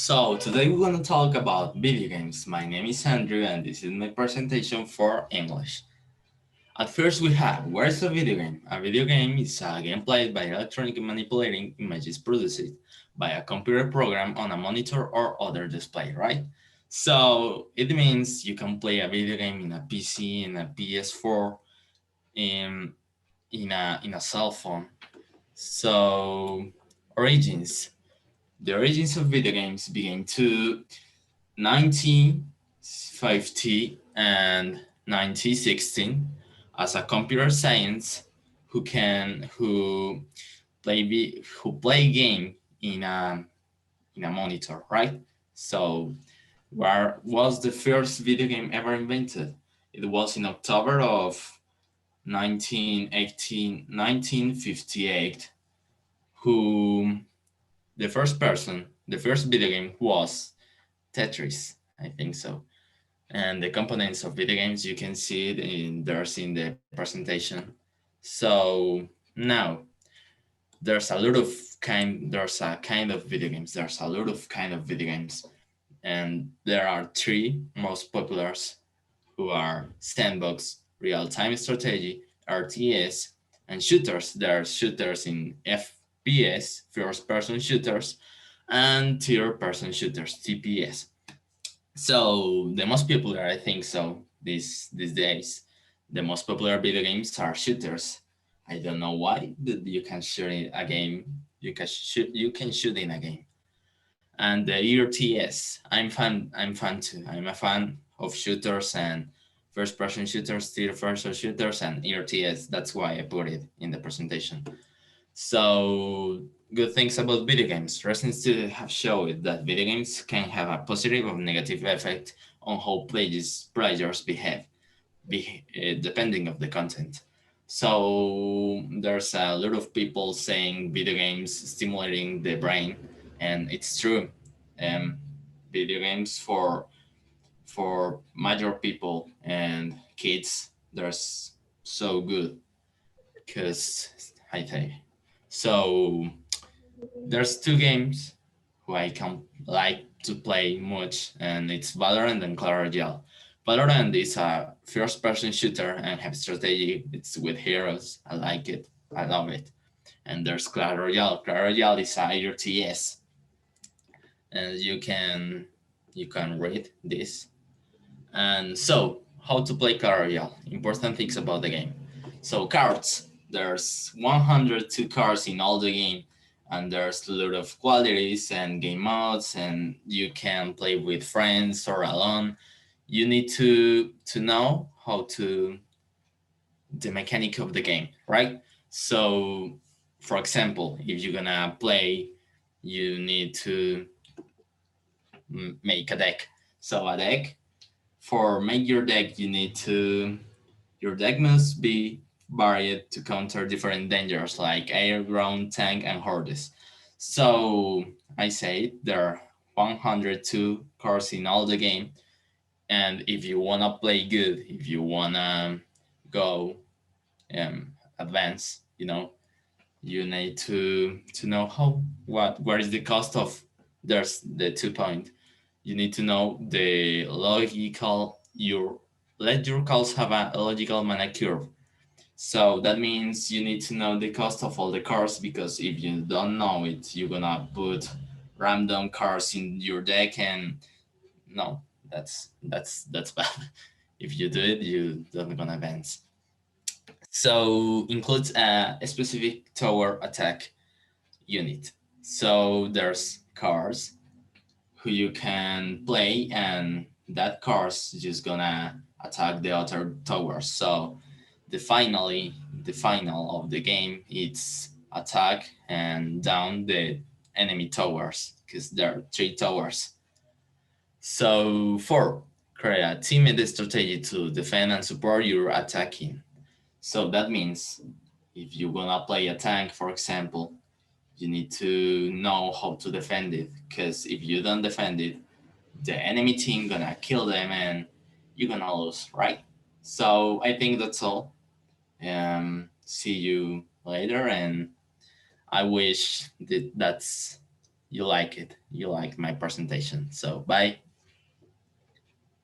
So today we're going to talk about video games. My name is Andrew and this is my presentation for English. At first we have, what is a video game? A video game is a game played by electronic manipulating images produced by a computer program on a monitor or other display, right? So it means you can play a video game in a PC, in a PS4, in, in a cell phone. So origins. The origins of video games began to 1950 and 1916 as a computer science who play game in a monitor, right? So where was the first video game ever invented? It was in October of 1958, who the first video game was Tetris, I think so. And the components of video games, you can see it in the presentation. So now there's a kind of video games. There's a lot of kind of video games, and there are three most populars who are sandbox, real-time strategy, RTS, and shooters. There are shooters in FPS, first-person shooters, and third-person shooters, TPS. So the most popular, I think so, these days, the most popular video games are shooters. I don't know why, but you can shoot in a game. You can shoot in a game. And the RTS, I'm fan too. I'm a fan of shooters and first person shooters, third person shooters, and RTS. That's why I put it in the presentation. So good things about video games. Recent studies have shown that video games can have a positive or negative effect on how players behave, depending of the content. So there's a lot of people saying video games stimulating the brain, and it's true. Um, Video games for major people and kids, they're so good because I think so. There's two games who I can like to play much, and it's Valorant and Clash Royale. Valorant is a first-person shooter and have strategy. It's with heroes. I like it. I love it. And there's Clash Royale. Clash Royale is a RTS, and you can read this. And so, how to play Clash Royale? Important things about the game. So cards. There's 102 cards in all the game, and there's a lot of qualities and game modes, and you can play with friends or alone. You need to know how to the mechanic of the game, right? So, for example, if you're gonna play, you need to make a deck. So a deck, for make your deck, your deck must be varied to counter different dangers like air, ground, tank, and hordes. So I say there are 102 cards in all the game, and if you wanna play good, if you wanna go advance, you need to know what is the cost of. There's the 2 point. You need to know the logical let your calls have a logical mana curve. So that means you need to know the cost of all the cards, because if you don't know it, you're gonna put random cards in your deck, and no, that's bad. If you do it, you don't gonna advance. So includes a specific tower attack unit. So there's cards who you can play, and that card's just gonna attack the other towers. So the final of the game, it's attack and down the enemy towers, because there are 3 towers. So 4, create a teammate strategy to defend and support your attacking. So that means if you're gonna play a tank, for example, you need to know how to defend it, because if you don't defend it, the enemy team gonna kill them and you're gonna lose, right? So I think that's all. See you later, and I wish that's you like it. You like my presentation. So bye.